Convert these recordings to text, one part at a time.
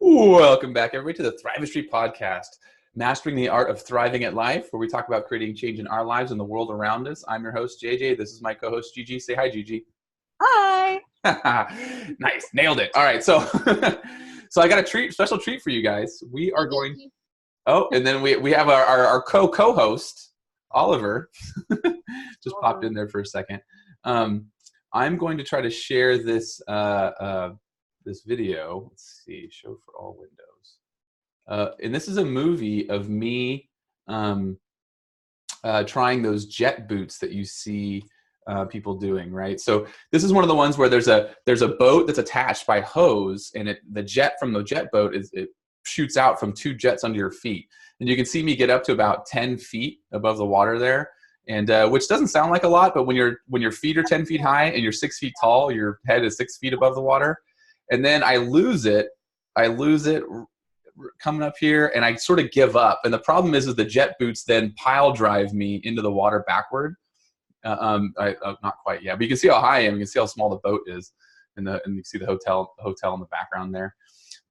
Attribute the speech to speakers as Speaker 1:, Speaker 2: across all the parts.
Speaker 1: Welcome back, everybody, to the Thrivestry Podcast, mastering the art of thriving at life, where we talk about creating change in our lives and the world around us. I'm your host, JJ. This is my co-host, Gigi. Say hi, Gigi.
Speaker 2: Hi.
Speaker 1: Nice. Nailed it. All right. So I got a special treat for you guys. We are going – and then we have our co-host, Oliver, just popped in there for a second. I'm going to try to share this this video. Let's see, show for all windows. And this is a movie of me trying those jet boots that you see people doing, right? So this is one of the ones where there's a boat that's attached by hose, and the jet from the jet boat it shoots out from two jets under your feet. And you can see me get up to about 10 feet above the water there. And which doesn't sound like a lot, but when your feet are 10 feet high and you're 6 feet tall, your head is 6 feet above the water. And then I lose it coming up here, and I sort of give up. And the problem is the jet boots then pile drive me into the water backward. Not quite yet, but you can see how high I am. You can see how small the boat is, and you see the hotel in the background there.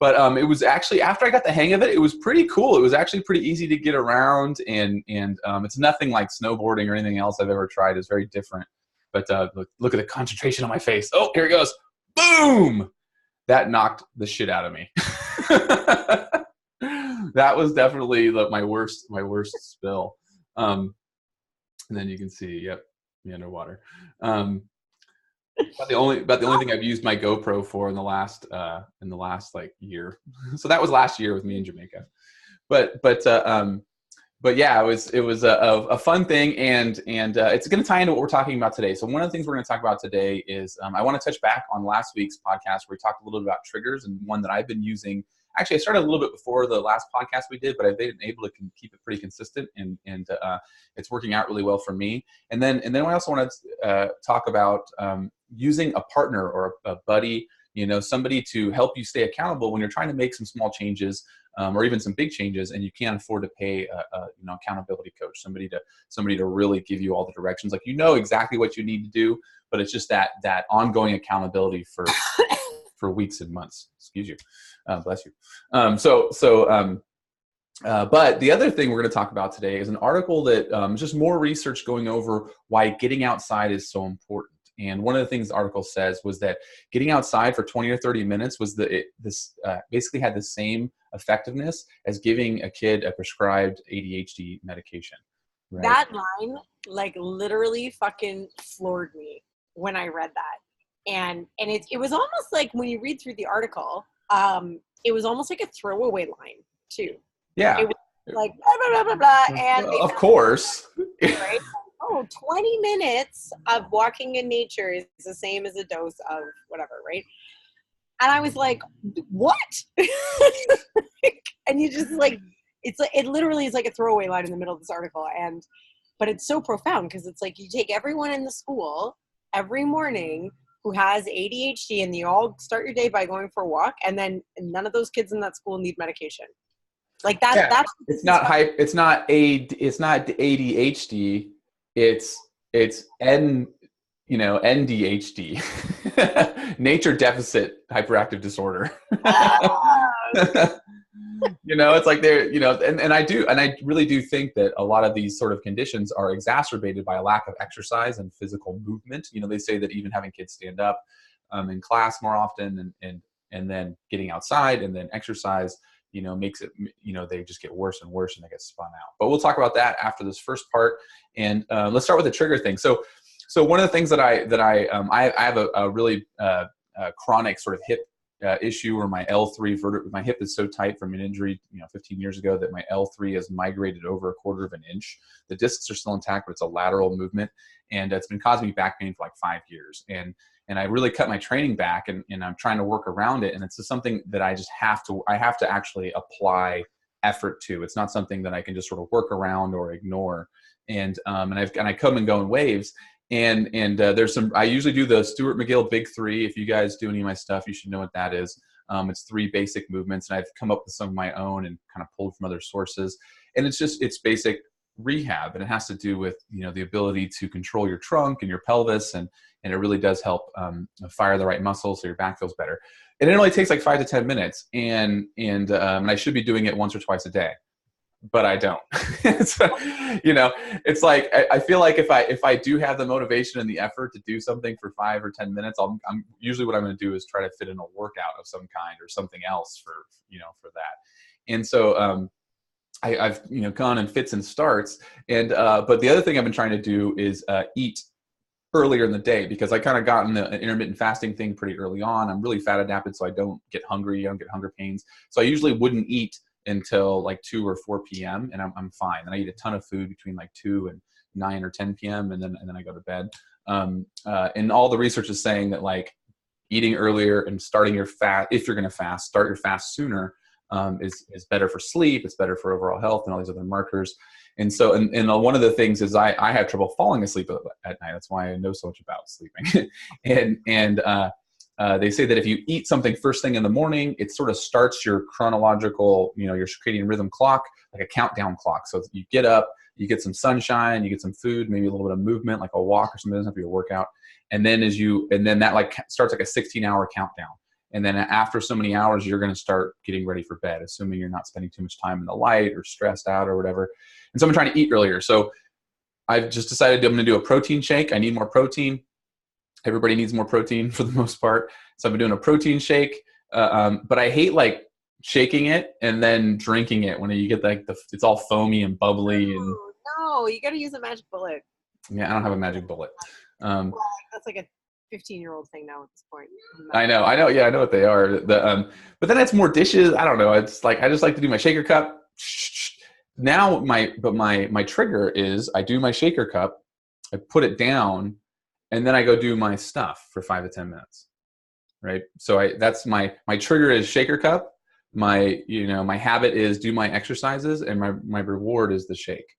Speaker 1: But it was actually, after I got the hang of it, it was pretty cool. It was actually pretty easy to get around, and it's nothing like snowboarding or anything else I've ever tried. It's very different. But look at the concentration on my face. Oh, here it goes. Boom! That knocked the shit out of me. That was definitely my worst spill. And then you can see, yep, me underwater. About the only thing I've used my GoPro for in the last like year. So that was last year with me in Jamaica. But yeah, it was a fun thing, and it's going to tie into what we're talking about today. So one of the things we're going to talk about today is I want to touch back on last week's podcast where we talked a little bit about triggers, and one that I've been using. Actually, I started a little bit before the last podcast we did, but I've been able to keep it pretty consistent, and it's working out really well for me. And then I also want to talk about using a partner or a buddy, somebody to help you stay accountable when you're trying to make some small changes. Or even some big changes, and you can't afford to pay a accountability coach, somebody to really give you all the directions. Like, exactly what you need to do, but it's just that ongoing accountability for weeks and months. Excuse you, bless you. But the other thing we're going to talk about today is an article that just more research going over why getting outside is so important. And one of the things the article says was that getting outside for 20 or 30 minutes was basically had the same effectiveness as giving a kid a prescribed ADHD medication. Right?
Speaker 2: That line, literally fucking floored me when I read that. And it was almost like, when you read through the article, it was almost like a throwaway line too.
Speaker 1: Yeah.
Speaker 2: It was like, blah, blah, blah, blah, blah. And
Speaker 1: of course.
Speaker 2: Right? 20 minutes of walking in nature is the same as a dose of whatever, right? And I was like, what? And you just it literally is like a throwaway line in the middle of this article. But it's so profound, because it's like you take everyone in the school every morning who has ADHD, and you all start your day by going for a walk, and then none of those kids in that school need medication. Like that.
Speaker 1: Yeah.
Speaker 2: That's
Speaker 1: it's not ADHD. It's NDHD, nature deficit hyperactive disorder. It's like and I really do think that a lot of these sort of conditions are exacerbated by a lack of exercise and physical movement. They say that even having kids stand up in class more often, and then getting outside and then exercise, makes it, they just get worse and worse, and they get spun out. But we'll talk about that after this first part. And let's start with the trigger thing. So one of the things that I have a really chronic sort of hip issue, where my L3 my hip is so tight from an injury 15 years ago that my L3 has migrated over 1/4 of an inch. The discs are still intact, but it's a lateral movement, and it's been causing me back pain for like 5 years. And I really cut my training back, and I'm trying to work around it. And it's just something that I have to actually apply effort to. It's not something that I can just sort of work around or ignore. And I come and go in waves. And there's I usually do the Stuart McGill Big Three. If you guys do any of my stuff, you should know what that is. It's 3 basic movements, and I've come up with some of my own and kind of pulled from other sources. And it's basic rehab, and it has to do with the ability to control your trunk and your pelvis, and it really does help fire the right muscles so your back feels better. and it only takes like 5 to 10 minutes, and I should be doing it once or twice a day, but I don't. So, it's like I feel like if I do have the motivation and the effort to do something for 5 or 10 minutes, I'm usually what I'm going to do is try to fit in a workout of some kind or something else for that. And so I've gone in fits and starts, and but the other thing I've been trying to do is eat earlier in the day, because I kind of got in the intermittent fasting thing pretty early on. I'm really fat adapted, so I don't get hungry. I don't get hunger pains. So I usually wouldn't eat until like 2 or 4 p.m. and I'm fine. And I eat a ton of food between like 2 and 9 or 10 p.m. and then I go to bed. And all the research is saying that like eating earlier and starting your fast, if you're going to fast, start your fast sooner, is better for sleep. It's better for overall health and all these other markers. And so, and one of the things is I have trouble falling asleep at night. That's why I know so much about sleeping. and they say that if you eat something first thing in the morning, it sort of starts your chronological, your circadian rhythm clock, like a countdown clock. So you get up, you get some sunshine, you get some food, maybe a little bit of movement, like a walk or something. It doesn't have to be a workout. And then that like starts like a 16-hour countdown. And then after so many hours, you're going to start getting ready for bed, assuming you're not spending too much time in the light or stressed out or whatever. And so I'm trying to eat earlier. So I've just decided I'm going to do a protein shake. I need more protein. Everybody needs more protein for the most part. So I've been doing a protein shake. But I hate like shaking it and then drinking it when you get like it's all foamy and bubbly. And
Speaker 2: no, you got to use a magic bullet.
Speaker 1: Yeah, I don't have a magic bullet.
Speaker 2: Well, that's like a 15-year-old thing now at this point.
Speaker 1: I know. Yeah, I know what they are. But then it's more dishes. I don't know. It's like I just like to do my shaker cup. Now my trigger is I do my shaker cup, I put it down, and then I go do my stuff for 5 to 10 minutes. Right. So that's my trigger is shaker cup. My habit is do my exercises, and my reward is the shake.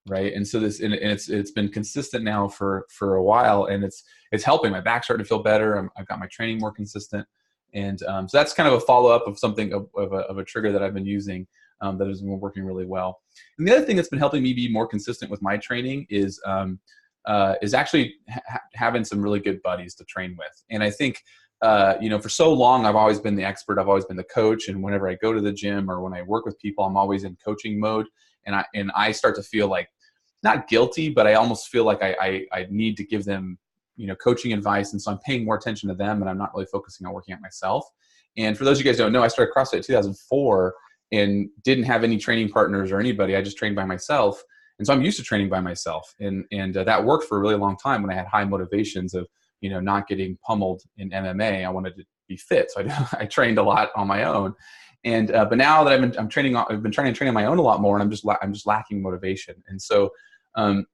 Speaker 1: Right. And so it's been consistent now for a while, and it's helping. My back's starting to feel better. I've got my training more consistent. And so that's kind of a follow-up of something of a trigger that I've been using that has been working really well. And the other thing that's been helping me be more consistent with my training is actually having some really good buddies to train with. And I think, for so long, I've always been the expert. I've always been the coach. And whenever I go to the gym or when I work with people, I'm always in coaching mode. And I start to feel like, not guilty, but I almost feel like I need to give them, coaching advice. And so I'm paying more attention to them, and I'm not really focusing on working out myself. And for those of you guys who don't know, I started CrossFit in 2004 and didn't have any training partners or anybody. I just trained by myself. And so I'm used to training by myself. And that worked for a really long time when I had high motivations of, not getting pummeled in MMA. I wanted to be fit. So I trained a lot on my own. And, but now that I've been trying to train on my own a lot more, and I'm just lacking motivation. And so,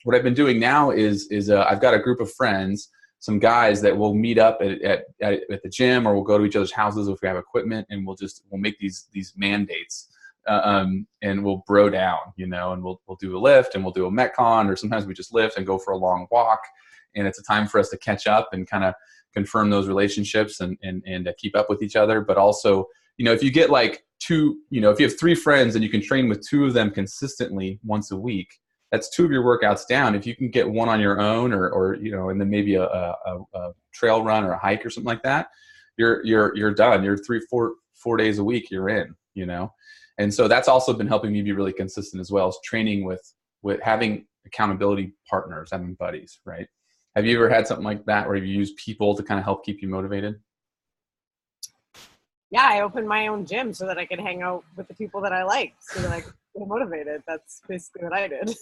Speaker 1: what I've been doing now is I've got a group of friends, some guys that will meet up at the gym, or we'll go to each other's houses if we have equipment, and we'll make these mandates, and we'll bro down, and we'll do a lift, and we'll do a Metcon, or sometimes we just lift and go for a long walk. And it's a time for us to catch up and kind of confirm those relationships and keep up with each other. But also, if you get like if you have 3 friends and you can train with 2 of them consistently once a week, that's 2 of your workouts down. If you can get 1 on your own, or and then maybe a trail run or a hike or something like that, you're done. You're 4 days a week. You're in. And so that's also been helping me be really consistent as well as training with having accountability partners, having buddies. Right? Have you ever had something like that where you use people to kind of help keep you motivated?
Speaker 2: Yeah, I opened my own gym so that I could hang out with the people that I like, so that I could get motivated. That's basically what I did.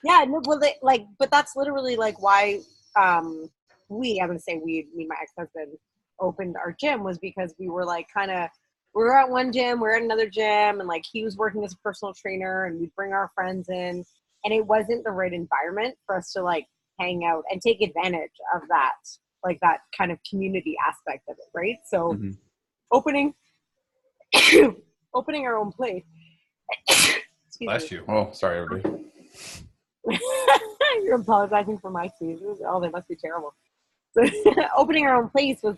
Speaker 2: Yeah, no, well, but that's literally like why I'm going to say me and my ex-husband opened our gym, was because we were like we were at one gym, we were at another gym, and like he was working as a personal trainer, and we'd bring our friends in, and it wasn't the right environment for us to like hang out and take advantage of that. Like that kind of community aspect of it, right? So opening our own place.
Speaker 1: Bless you. Oh, sorry, everybody.
Speaker 2: You're apologizing for my sneezes. Oh, they must be terrible. So opening our own place was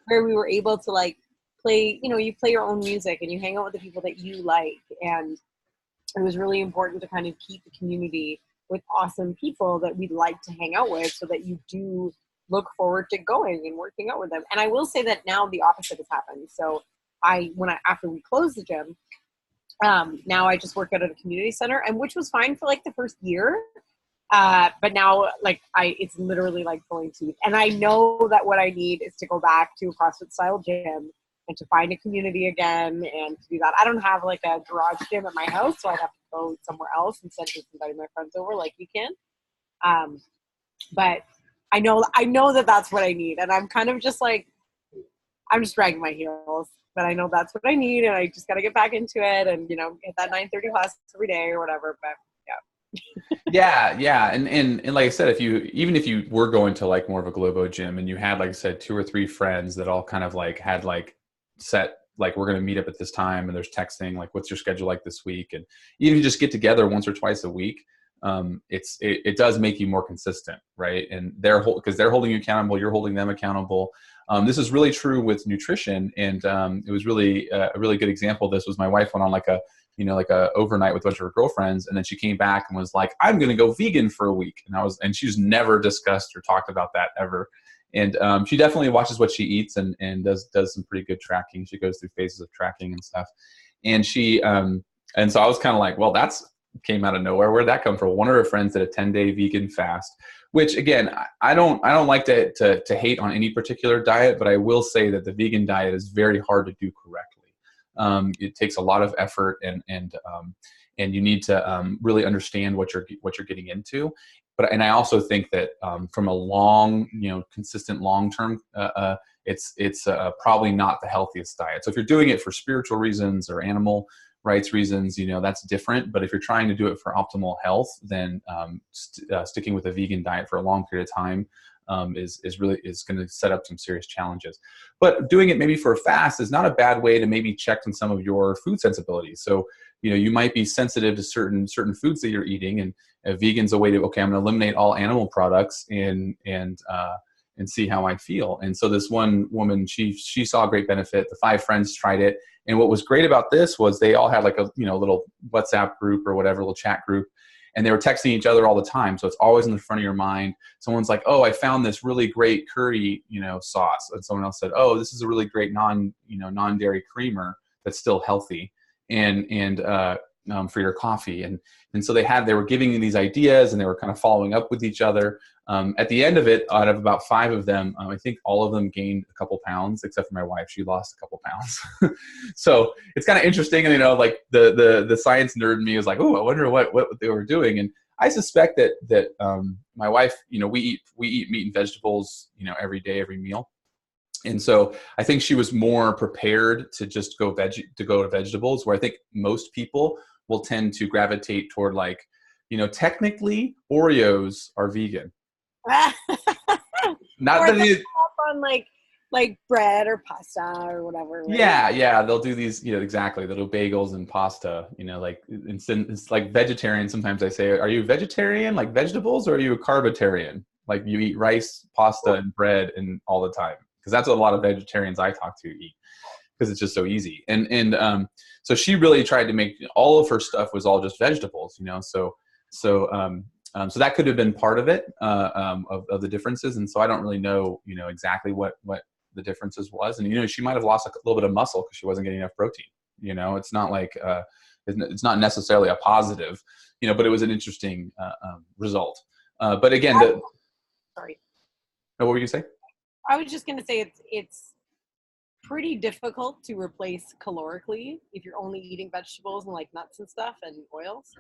Speaker 2: where we were able to like play, you play your own music and you hang out with the people that you like. And it was really important to kind of keep the community with awesome people that we'd like to hang out with, so that you do look forward to going and working out with them. And I will say that now the opposite has happened. So after we closed the gym, now I just work out at a community center, and which was fine for like the first year. But now like it's literally like pulling teeth. And I know that what I need is to go back to a CrossFit style gym and to find a community again and to do that. I don't have like a garage gym at my house, so I'd have to go somewhere else instead of just inviting my friends over like you can. But I know that that's what I need. And I'm kind of just like, I'm just dragging my heels, but I know that's what I need. And I just got to get back into it and, you know, hit that 9:30 class every day or whatever. But
Speaker 1: Yeah. And like I said, even if you were going to like more of a Globo gym and you had, like I said, 2 or 3 friends that all kind of like had like set, like, we're going to meet up at this time, and there's texting, like, what's your schedule like this week? And even if you just get together once or twice a week, it does make you more consistent, right? And because they're holding you accountable, you're holding them accountable. This is really true with nutrition. And it was really a really good example of this was my wife went on like a overnight with a bunch of her girlfriends. And then she came back and was like, I'm going to go vegan for a week. And she's never discussed or talked about that ever. And she definitely watches what she eats and does some pretty good tracking. She goes through phases of tracking and stuff. And and so I was kind of like, well, that's came out of nowhere. Where'd that come from? One of her friends did a 10-day vegan fast, which again, I don't like to hate on any particular diet, but I will say that the vegan diet is very hard to do correctly. It takes a lot of effort and you need to really understand what you're getting into. And I also think that from a long, consistent long-term, it's probably not the healthiest diet. So if you're doing it for spiritual reasons or animal rights reasons, that's different. But if you're trying to do it for optimal health, then sticking with a vegan diet for a long period of time is going to set up some serious challenges. But doing it maybe for a fast is not a bad way to maybe check on some of your food sensibilities. So you might be sensitive to certain foods that you're eating, and vegan's a way to, okay, I'm going to eliminate all animal products and see how I feel. And so this one woman, she saw a great benefit. The 5 friends tried it. And what was great about this was they all had like a, little WhatsApp group or whatever, little chat group, and they were texting each other all the time. So it's always in the front of your mind. Someone's like, oh, I found this really great curry, sauce. And someone else said, oh, this is a really great non-dairy creamer that's still healthy and for your coffee. And so they were giving you these ideas, and they were kind of following up with each other. At the end of it, out of about 5 of them, I think all of them gained a couple pounds, except for my wife. She lost a couple pounds. So it's kind of interesting. And, like the science nerd in me was like, oh, I wonder what they were doing. And I suspect that my wife, we eat meat and vegetables, every day, every meal. And so I think she was more prepared to just go to vegetables, where I think most people will tend to gravitate toward like, technically Oreos are vegan. Not
Speaker 2: or
Speaker 1: that it
Speaker 2: on like bread or pasta or whatever. Right?
Speaker 1: Yeah. They'll do these, exactly. They'll do bagels and pasta, like it's like vegetarian. Sometimes I say, are you vegetarian, like vegetables, or are you a carbitarian? Like you eat rice, pasta, and bread and all the time. Because that's what a lot of vegetarians I talk to eat, because it's just so easy. And so she really tried to make all of her stuff was all just vegetables, So that could have been part of it, of the differences. And so I don't really know, exactly what the differences was. And, she might've lost a little bit of muscle because she wasn't getting enough protein. It's not like, it's not necessarily a positive, but it was an interesting result. But again,
Speaker 2: sorry.
Speaker 1: What were you saying?
Speaker 2: I was just going to say it's pretty difficult to replace calorically if you're only eating vegetables and like nuts and stuff and oils,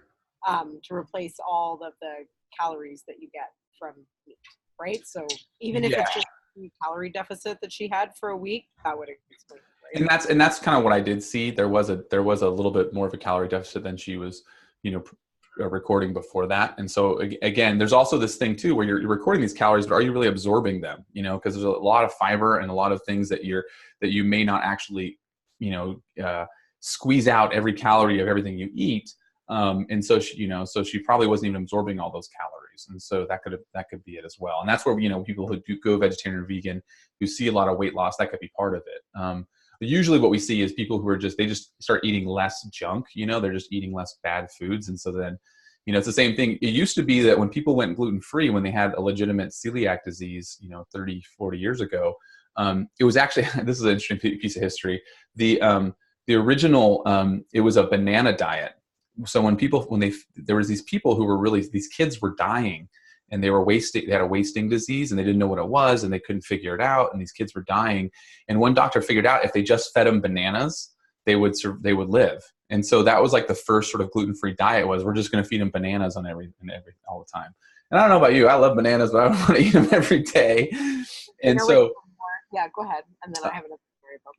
Speaker 2: to replace all of the calories that you get from meat, right? So even if it's just a calorie deficit that she had for a week, that would explain it, right?
Speaker 1: And that's kind of what I did see. There was a little bit more of a calorie deficit than she was, recording before that. And so again, there's also this thing too, where you're recording these calories, but are you really absorbing them? Because there's a lot of fiber and a lot of things that you may not actually, squeeze out every calorie of everything you eat. And so she probably wasn't even absorbing all those calories. And so that could be it as well. And that's where, people who do go vegetarian or vegan, who see a lot of weight loss, that could be part of it. Usually what we see is people who are they just start eating less junk, they're just eating less bad foods. And so then, it's the same thing. It used to be that when people went gluten-free, when they had a legitimate celiac disease, 30, 40 years ago, it was actually, this is an interesting piece of history. The original, it was a banana diet. So there was these people who were these kids were dying, and they had a wasting disease, and they didn't know what it was, and they couldn't figure it out, and these kids were dying. And one doctor figured out if they just fed them bananas, they would live. And so that was like the first sort of gluten-free diet was, we're just going to feed them bananas all the time. And I don't know about you, I love bananas, but I don't want to eat them every day. And so,
Speaker 2: yeah, go ahead. And then I have another story about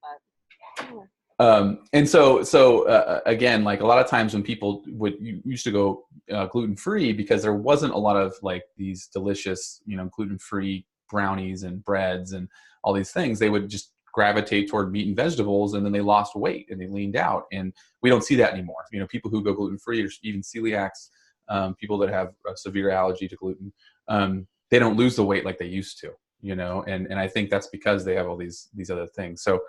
Speaker 2: that.
Speaker 1: And so again, like a lot of times when people used to go gluten-free, because there wasn't a lot of like these delicious, gluten-free brownies and breads and all these things, they would just gravitate toward meat and vegetables, and then they lost weight and they leaned out. And we don't see that anymore. People who go gluten-free, or even celiacs, people that have a severe allergy to gluten, they don't lose the weight like they used to. And I think that's because they have all these other things. So,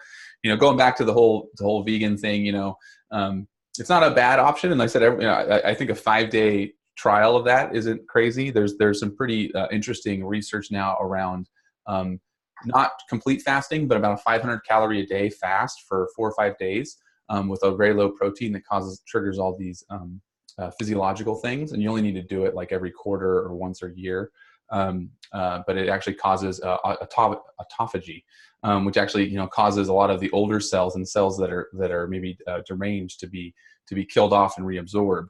Speaker 1: going back to the whole vegan thing, it's not a bad option. And like I said, I think a 5-day trial of that isn't crazy. There's some pretty interesting research now around not complete fasting, but about a 500 calorie a day fast for 4 or 5 days with a very low protein that triggers all these physiological things. And you only need to do it like every quarter or once a year. But it actually causes autophagy, which actually causes a lot of the older cells and cells that are maybe deranged to be killed off and reabsorbed.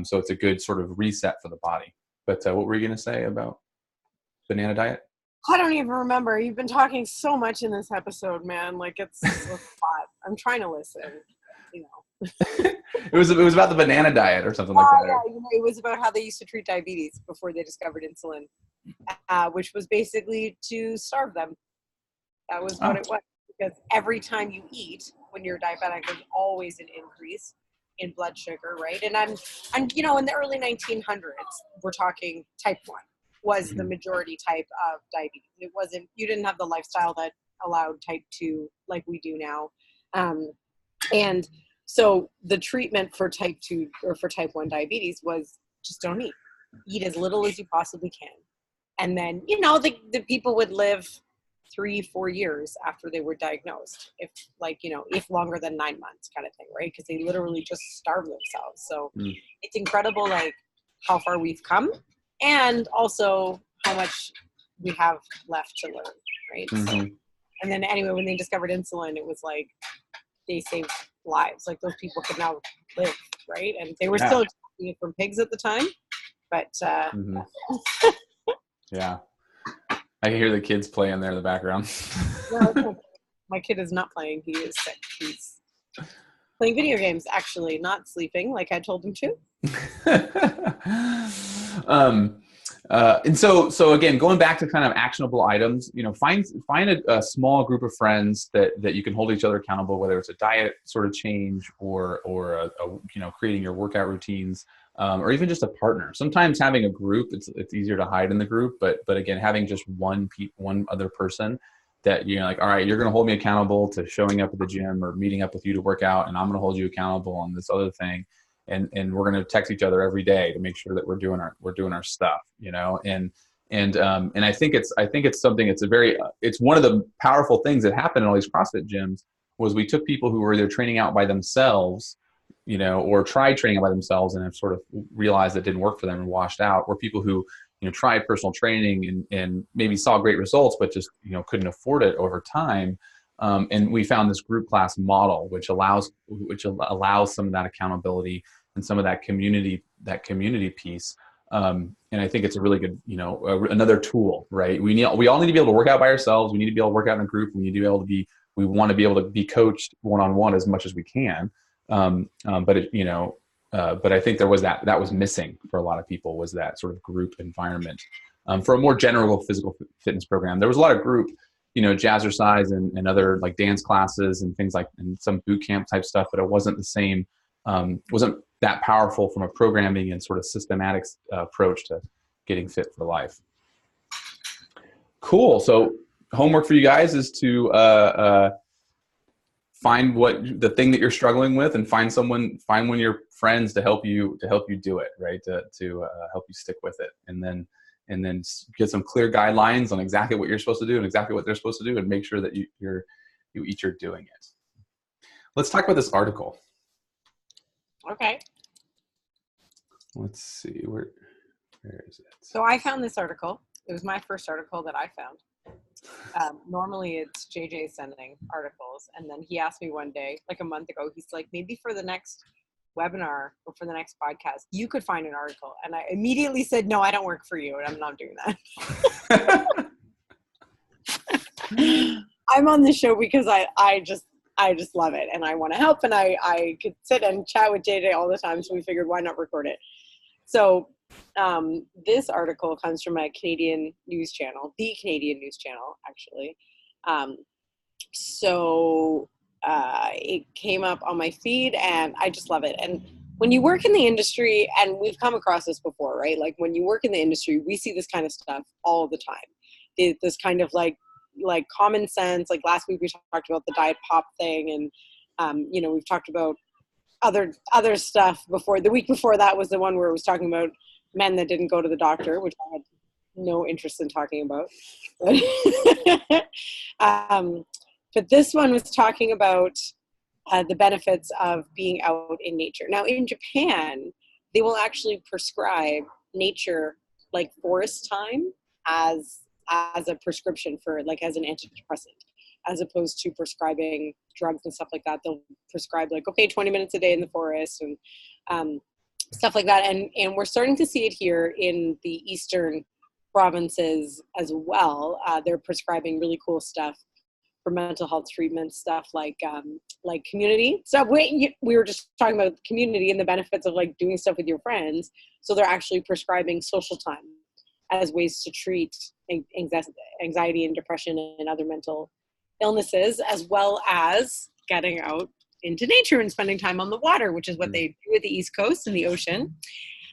Speaker 1: So it's a good sort of reset for the body. But what were you going to say about banana diet?
Speaker 2: I don't even remember. You've been talking so much in this episode, man. Like it's a lot. I'm trying to listen.
Speaker 1: It was about the banana diet or something like that.
Speaker 2: Yeah, it was about how they used to treat diabetes before they discovered insulin, which was basically to starve them. That was what it was. Because every time you eat, when you're diabetic, there's always an increase in blood sugar, right? And I'm in the early 1900s, we're talking type 1 was the majority type of diabetes. It wasn't, you didn't have the lifestyle that allowed type 2 like we do now. And so the treatment for type 2 or for type 1 diabetes was just don't eat. Eat as little as you possibly can. And then, the people would live 3-4 years after they were diagnosed, if longer than 9 months kind of thing, right? Because they literally just starve themselves. So it's incredible, like how far we've come and also how much we have left to learn, right? Mm-hmm. So, and then anyway, when they discovered insulin, it was like they saved lives. Like those people could now live, right? And they were still extracting it from pigs at the time, but
Speaker 1: yeah. I can hear the kids playing there in the background.
Speaker 2: No, my kid is not playing. He is sick. He's playing video games, actually, not sleeping like I told him to.
Speaker 1: And so again, going back to kind of actionable items, find a small group of friends that you can hold each other accountable, whether it's a diet sort of change or creating your workout routines, or even just a partner. Sometimes having a group, it's easier to hide in the group, but again, having just one other person that like, all right, you're going to hold me accountable to showing up at the gym or meeting up with you to work out, and I'm going to hold you accountable on this other thing. And we're going to text each other every day to make sure that we're doing our stuff, and I think it's something, it's one of the powerful things that happened in all these CrossFit gyms was we took people who were either training out by themselves, or tried training out by themselves and have sort of realized that didn't work for them and washed out, or people who, tried personal training and maybe saw great results, but just, couldn't afford it over time. And we found this group class model, which allows some of that accountability and some of that community piece. And I think it's a really good, another tool, right? We all need to be able to work out by ourselves. We need to be able to work out in a group. We want to be able to be coached one-on-one as much as we can. But I think there was that was missing for a lot of people, was that sort of group environment. For a more general physical fitness program, there was a lot of group, jazzercise and other like dance classes and things and some boot camp type stuff, but it wasn't the same, wasn't that powerful from a programming and sort of systematic approach to getting fit for life. Cool. So homework for you guys is to find what the thing that you're struggling with, and find one of your friends to help you do it, right? To help you stick with it, and then get some clear guidelines on exactly what you're supposed to do and exactly what they're supposed to do, and make sure that you each are doing it. Let's talk about this article.
Speaker 2: Okay.
Speaker 1: Let's see, where is it?
Speaker 2: So I found this article. It was my first article that I found. Normally it's JJ sending articles, and then he asked me one day, like a month ago, he's like, maybe for the next webinar or for the next podcast, you could find an article. And I immediately said, no, I don't work for you, and I'm not doing that. I'm on the show because I just love it, and I want to help, and I could sit and chat with JJ all the time, so we figured, why not record it? So this article comes from a Canadian news channel, the Canadian news channel, actually. It came up on my feed, and I just love it. And when you work in the industry, and we've come across this before, right? Like when you work in the industry, we see this kind of stuff all the time. This kind of like common sense. Like last week we talked about the diet pop thing, and we've talked about other stuff before. The week before that was the one where it was talking about men that didn't go to the doctor, which I had no interest in talking about. But this one was talking about the benefits of being out in nature. Now in Japan, they will actually prescribe nature, like forest time, as a prescription for, like, as an antidepressant, as opposed to prescribing drugs and stuff like that. They'll prescribe, like, okay, 20 minutes a day in the forest and stuff like that. And we're starting to see it here in the eastern provinces as well. They're prescribing really cool stuff for mental health treatment, stuff like community stuff. We were just talking about community and the benefits of like doing stuff with your friends. So they're actually prescribing social time as ways to treat anxiety and depression and other mental illnesses, as well as getting out into nature and spending time on the water, which is what they do at the East Coast and the ocean.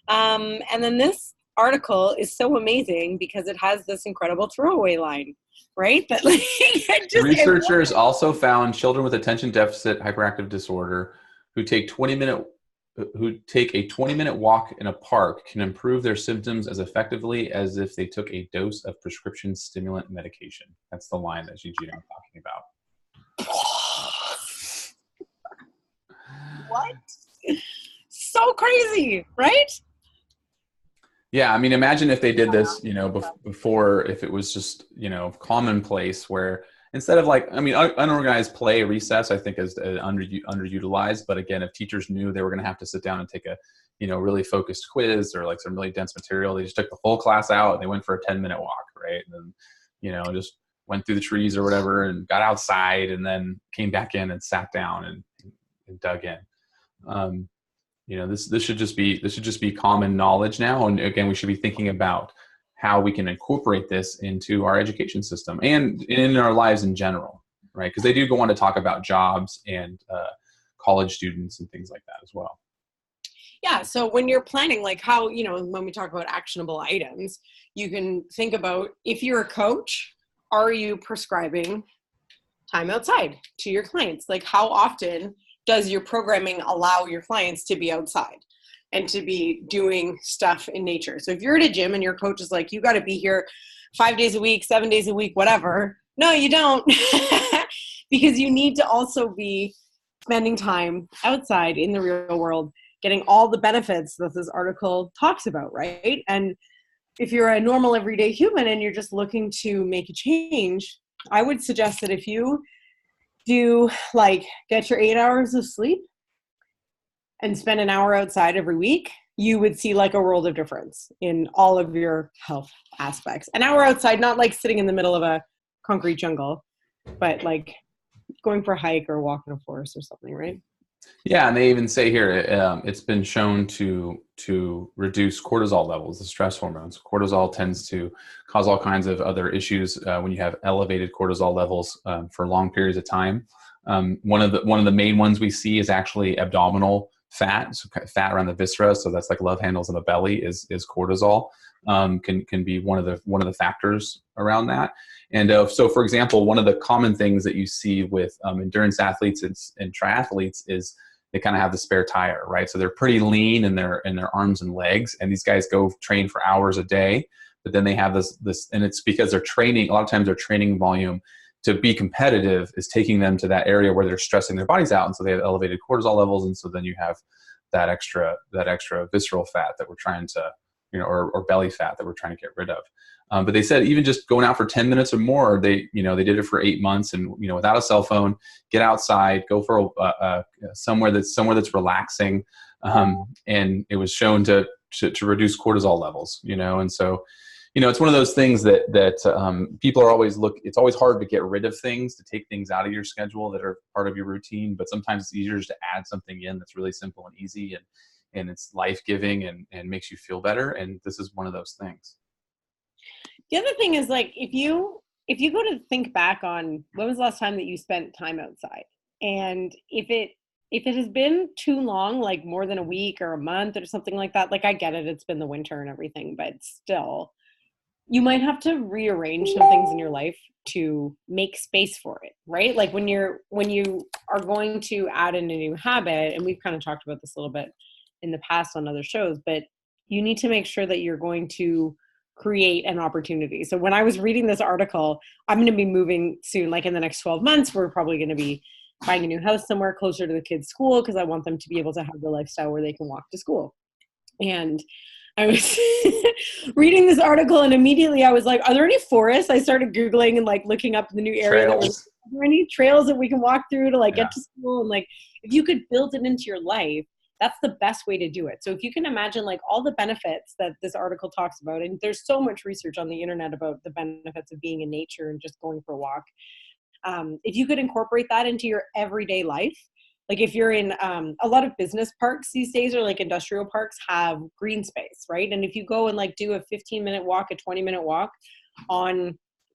Speaker 2: And then this article is so amazing because it has this incredible throwaway line, right? That like
Speaker 1: researchers also found children with attention deficit hyperactive disorder who take a 20-minute walk in a park can improve their symptoms as effectively as if they took a dose of prescription stimulant medication. That's the line that Gigi and I'm talking about.
Speaker 2: What? So crazy, right?
Speaker 1: Yeah, I mean, imagine if they did this, before, if it was just, commonplace, where instead of like, I mean, unorganized play recess, I think is underutilized. But again, if teachers knew they were going to have to sit down and take a, really focused quiz or like some really dense material, they just took the whole class out and they went for a 10-minute walk, right? And then, just went through the trees or whatever and got outside and then came back in and sat down and dug in. This should just be common knowledge now. And again, we should be thinking about how we can incorporate this into our education system and in our lives in general, right? Because they do go on to talk about jobs and college students and things like that as well.
Speaker 2: Yeah. So when you're planning, like how, when we talk about actionable items, you can think about, if you're a coach, are you prescribing time outside to your clients? Like how often does your programming allow your clients to be outside and to be doing stuff in nature? So if you're at a gym and your coach is like, you got to be here 5 days a week, 7 days a week, whatever. No, you don't. Because you need to also be spending time outside in the real world, getting all the benefits that this article talks about, right? And if you're a normal everyday human and you're just looking to make a change, I would suggest that if you do get your 8 hours of sleep and spend an hour outside every week, you would see like a world of difference in all of your health aspects. An hour outside, not like sitting in the middle of a concrete jungle, but like going for a hike or walk in a forest or something, right?
Speaker 1: Yeah, and they even say here it's been shown to reduce cortisol levels, the stress hormones. Cortisol tends to cause all kinds of other issues when you have elevated cortisol levels for long periods of time. One of the main ones we see is actually abdominal fat, so fat around the viscera. So that's like love handles in the belly is cortisol. Can be one of the factors around that. And so, for example, one of the common things that you see with endurance athletes and triathletes is they kind of have the spare tire, right? So they're pretty lean in their arms and legs, and these guys go train for hours a day. But then they have this, and it's because they're training. A lot of times, their training volume to be competitive is taking them to that area where they're stressing their bodies out, and so they have elevated cortisol levels, and so then you have that extra visceral fat that we're trying to, or belly fat that we're trying to get rid of. But they said even just going out for 10 minutes or more, they did it for 8 months, and without a cell phone, get outside, go for somewhere that's relaxing, and it was shown to reduce cortisol levels. And so, it's one of those things that people are always it's always hard to get rid of things, to take things out of your schedule that are part of your routine, but sometimes it's easier just to add something in that's really simple and easy, and it's life-giving and makes you feel better. And this is one of those things.
Speaker 2: The other thing is, like, if you go to think back on when was the last time that you spent time outside, and if it has been too long, like more than a week or a month or something like that, like I get it, it's been the winter and everything, but still, you might have to rearrange some things in your life to make space for it, right? Like when you are going to add in a new habit, and we've kind of talked about this a little bit in the past on other shows, but you need to make sure that you're going to create an opportunity. So when I was reading this article, I'm going to be moving soon, like in the next 12 months, we're probably going to be buying a new house somewhere closer to the kids' school, because I want them to be able to have the lifestyle where they can walk to school. And I was reading this article, and immediately I was like, are there any forests? I started Googling and like looking up the new area. Are there any trails that we can walk through to get to school? And like, if you could build it into your life, that's the best way to do it. So if you can imagine like all the benefits that this article talks about, and there's so much research on the internet about the benefits of being in nature and just going for a walk. If you could incorporate that into your everyday life, like if you're in a lot of business parks these days, or like industrial parks, have green space, right? And if you go and like do a 15-minute walk, a 20-minute walk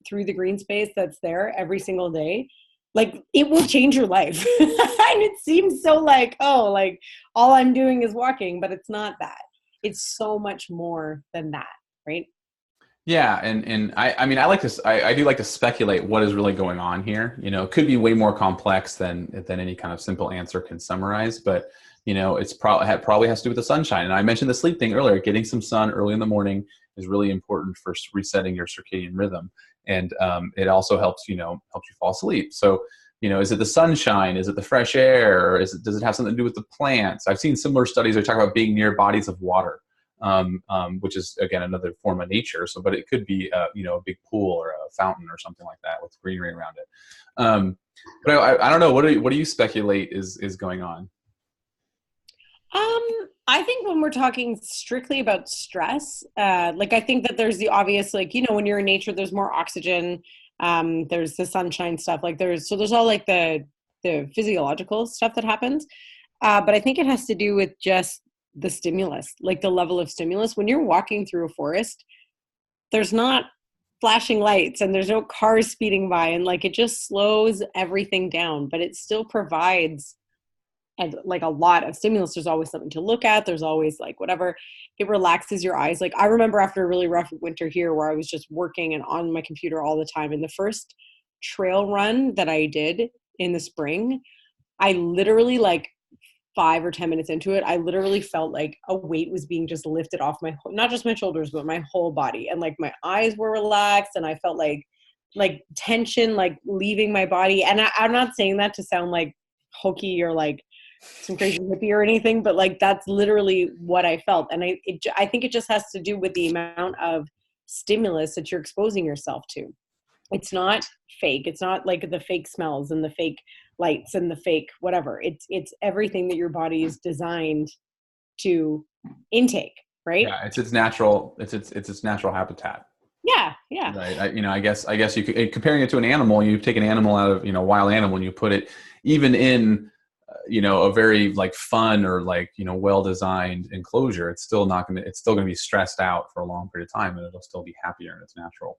Speaker 2: through the green space that's there every single day, like it will change your life. And it seems so like, oh, like all I'm doing is walking, but it's not that. It's so much more than that, right?
Speaker 1: Yeah, and I mean, I do like to speculate what is really going on here. It could be way more complex than any kind of simple answer can summarize, but it's probably has to do with the sunshine. And I mentioned the sleep thing earlier. Getting some sun early in the morning is really important for resetting your circadian rhythm, and it also helps you fall asleep. So is it the sunshine? Is it the fresh air? Or does it have something to do with the plants? I've seen similar studies that talk about being near bodies of water. Which is again another form of nature. So, but it could be a big pool or a fountain or something like that with greenery around it. But I don't know. What do you speculate is going on?
Speaker 2: I think when we're talking strictly about stress, like I think that there's the obvious, like when you're in nature, there's more oxygen. There's the sunshine stuff. Like there's all like the physiological stuff that happens. But I think it has to do with just the stimulus, like the level of stimulus. When you're walking through a forest, there's not flashing lights and there's no cars speeding by, and like it just slows everything down, but it still provides like a lot of stimulus. There's always something to look at. There's always like whatever. It relaxes your eyes. Like I remember after a really rough winter here where I was just working and on my computer all the time, and the first trail run that I did in the spring, I literally like 5 or 10 minutes into it, I literally felt like a weight was being just lifted off not just my shoulders, but my whole body. And like my eyes were relaxed, and I felt like tension, like leaving my body. And I'm not saying that to sound like hokey or like some crazy hippie or anything, but like that's literally what I felt. And I think it just has to do with the amount of stimulus that you're exposing yourself to. It's not fake. It's not like the fake smells and the fake lights and the fake whatever. It's everything that your body is designed to intake, right?
Speaker 1: Yeah, it's its natural habitat.
Speaker 2: Yeah.
Speaker 1: Right. I guess you could, comparing it to an animal, you take an animal out of wild animal and you put it even in a very like fun or like well designed enclosure. It's still going to be stressed out for a long period of time, and it'll still be happier in its natural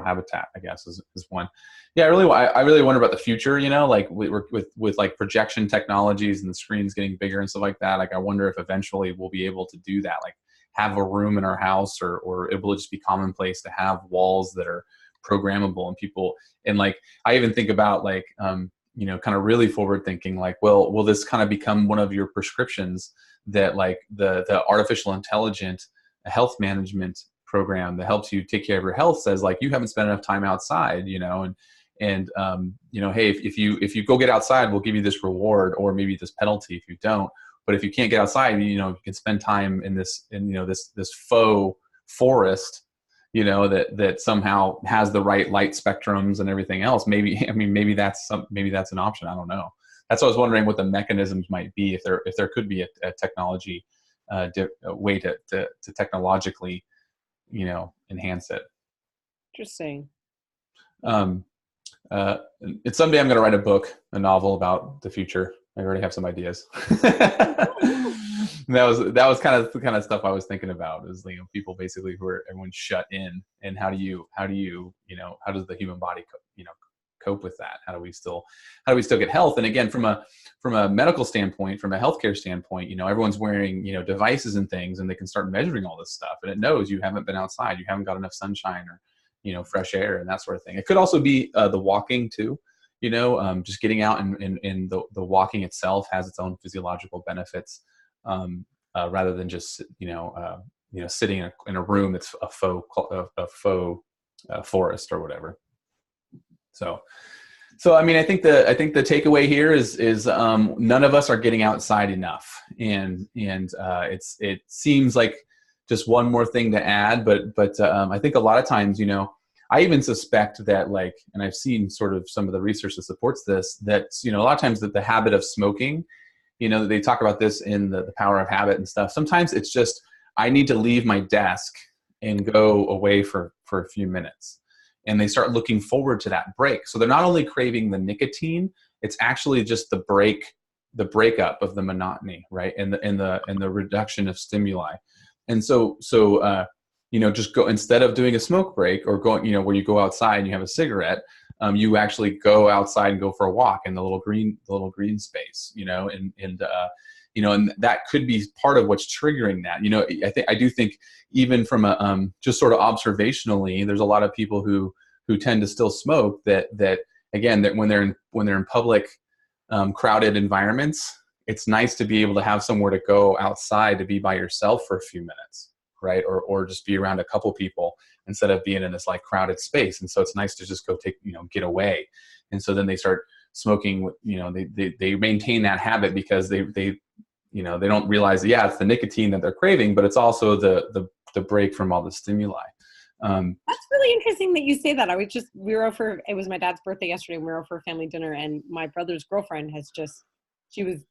Speaker 1: habitat, I guess, is one. Yeah, I really wonder about the future, like with like projection technologies and the screens getting bigger and stuff like that. Like I wonder if eventually we'll be able to do that, like have a room in our house, or it will just be commonplace to have walls that are programmable, and people, and like, I even think about like, you know, kind of really forward thinking, like, well, will this kind of become one of your prescriptions, that like the artificial intelligent health management program that helps you take care of your health says, like, you haven't spent enough time outside, you know, and you know, hey, if you go get outside, we'll give you this reward, or maybe this penalty if you don't. But if you can't get outside, you know, you can spend time in this, in, you know, this faux forest, you know, that somehow has the right light spectrums and everything else. Maybe, I mean, maybe that's an option. I don't know. That's what I was wondering, what the mechanisms might be, if there could be a technology, a way to technologically, you know, enhance it.
Speaker 2: Interesting.
Speaker 1: It's someday I'm going to write a novel about the future. I already have some ideas. that was kind of the kind of stuff I was thinking about, is, you know, people basically everyone's shut in, and how do you, you know, how does the human body, you know, cope with that? How do we still get health? And again, from a medical standpoint, from a healthcare standpoint, you know, everyone's wearing, you know, devices and things, and they can start measuring all this stuff, and it knows you haven't been outside, you haven't got enough sunshine, or, you know, fresh air and that sort of thing. It could also be the walking too, you know, just getting out, and the walking itself has its own physiological benefits, rather than just, you know, sitting in a room that's a faux forest or whatever. So I mean, I think the takeaway here is none of us are getting outside enough, and it seems like just one more thing to add, but I think a lot of times, you know, I even suspect that, like, and I've seen sort of some of the research that supports this, that, you know, a lot of times that the habit of smoking, you know, they talk about this in the Power of Habit and stuff. Sometimes it's just, I need to leave my desk and go away for a few minutes. And they start looking forward to that break. So they're not only craving the nicotine, it's actually just the breakup of the monotony, right? And the reduction of stimuli. And so you know, just go, instead of doing a smoke break, or going, you know, where you go outside and you have a cigarette, you actually go outside and go for a walk in the little green space, you know, and you know, and that could be part of what's triggering that. You know, I do think even from a just sort of observationally, there's a lot of people who tend to still smoke, that again, that when they're in public, crowded environments, it's nice to be able to have somewhere to go outside, to be by yourself for a few minutes, right? Or just be around a couple people, instead of being in this like crowded space. And so it's nice to just go get away. And so then they start smoking, you know, they maintain that habit, because they you know, they don't realize that, yeah, it's the nicotine that they're craving, but it's also the break from all the stimuli.
Speaker 2: That's really interesting that you say that. It was my dad's birthday yesterday, and we were over for a family dinner, and my brother's girlfriend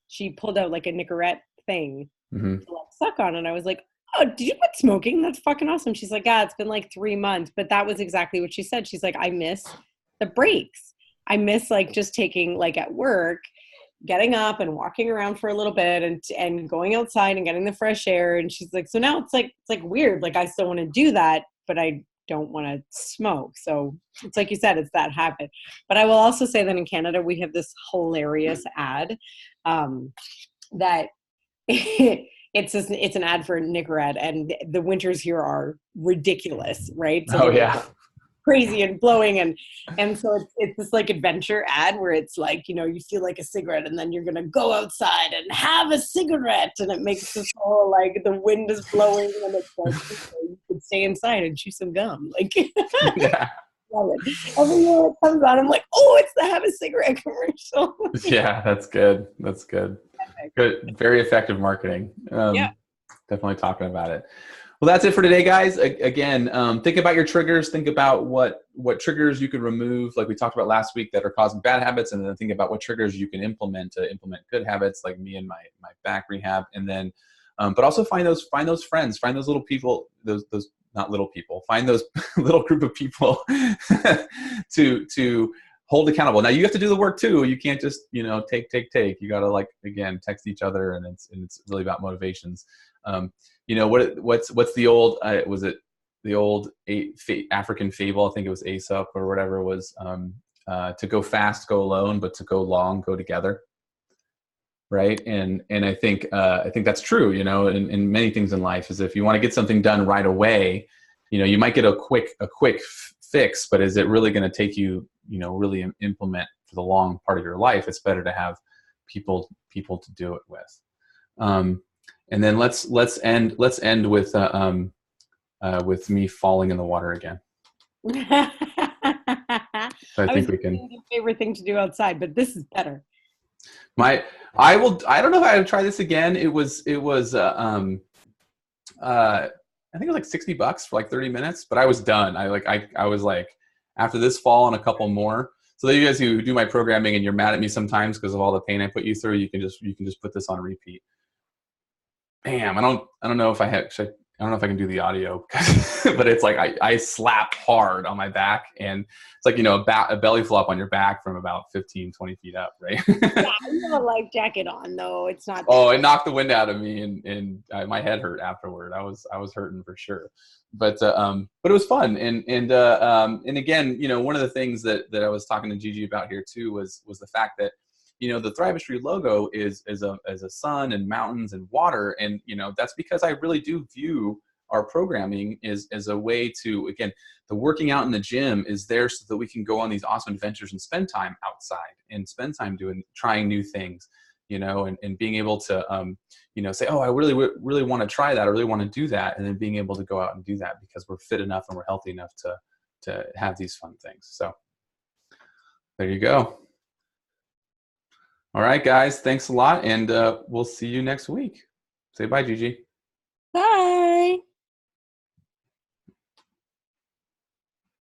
Speaker 2: she pulled out like a Nicorette thing to like suck on, and I was like, oh, did you quit smoking? That's fucking awesome. She's like, yeah, it's been like 3 months. But that was exactly what she said. She's like, I miss the breaks. I miss like just taking, like at work, getting up and walking around for a little bit, and going outside and getting the fresh air. And she's like, so now it's like weird. Like, I still want to do that, but I don't want to smoke. So it's like you said, it's that habit. But I will also say that in Canada, we have this hilarious ad that it's an ad for Nicorette, and the winters here are ridiculous, right? So
Speaker 1: yeah.
Speaker 2: Crazy and blowing, and so it's this like adventure ad where it's like, you know, you feel like a cigarette, and then you're gonna go outside and have a cigarette, and it makes this whole like the wind is blowing, and it's like, you could stay inside and chew some gum, like.
Speaker 1: Yeah.
Speaker 2: Every year it comes on, I'm like, oh, it's the have a cigarette commercial.
Speaker 1: Yeah, that's good. Good, very effective marketing.
Speaker 2: Yeah,
Speaker 1: definitely talking about it. Well, that's it for today, guys. Again, think about your triggers. Think about what triggers you can remove, like we talked about last week, that are causing bad habits, and then think about what triggers you can implement to implement good habits, like me and my back rehab. And then, but also find those friends, find those little people, those not little people, find those little group of people to hold accountable. Now you have to do the work too. You can't just, you know, take. You got to, like, again, text each other, and it's really about motivations. You know, what's the old, was it the old African fable? I think it was Aesop or whatever, was to go fast, go alone, but to go long, go together. Right. And I think that's true, you know, in many things in life, is if you want to get something done right away, you know, you might get a quick fix, but is it really going to take you, really implement for the long part of your life? It's better to have people to do it with. And then let's end with me falling in the water again. So I think we can.
Speaker 2: Your favorite thing to do outside, but this is better.
Speaker 1: I don't know if I would try this again. It was I think it was like $60 for like 30 minutes, but I was done. I was like, after this fall and a couple more. So you guys who do my programming and you're mad at me sometimes because of all the pain I put you through, you can just put this on repeat. Bam! I don't know if I don't know if I can do the audio, but it's like I slap hard on my back, and it's like, a belly flop on your back from about 15, 20 feet up, right?
Speaker 2: Yeah, you have a life jacket on, though. It's not.
Speaker 1: Oh, it knocked the wind out of me, and my head hurt afterward. I was hurting for sure, but it was fun, and again, one of the things that I was talking to Gigi about here too was the fact that, the Thrivestry logo is a sun and mountains and water. And, that's because I really do view our programming as a way to, again, the working out in the gym is there so that we can go on these awesome adventures and spend time outside and spend time trying new things, and being able to, say, oh, I really want to try that. I really want to do that. And then being able to go out and do that because we're fit enough and we're healthy enough to have these fun things. So there you go. All right, guys, thanks a lot, and we'll see you next week. Say bye, Gigi.
Speaker 2: Bye.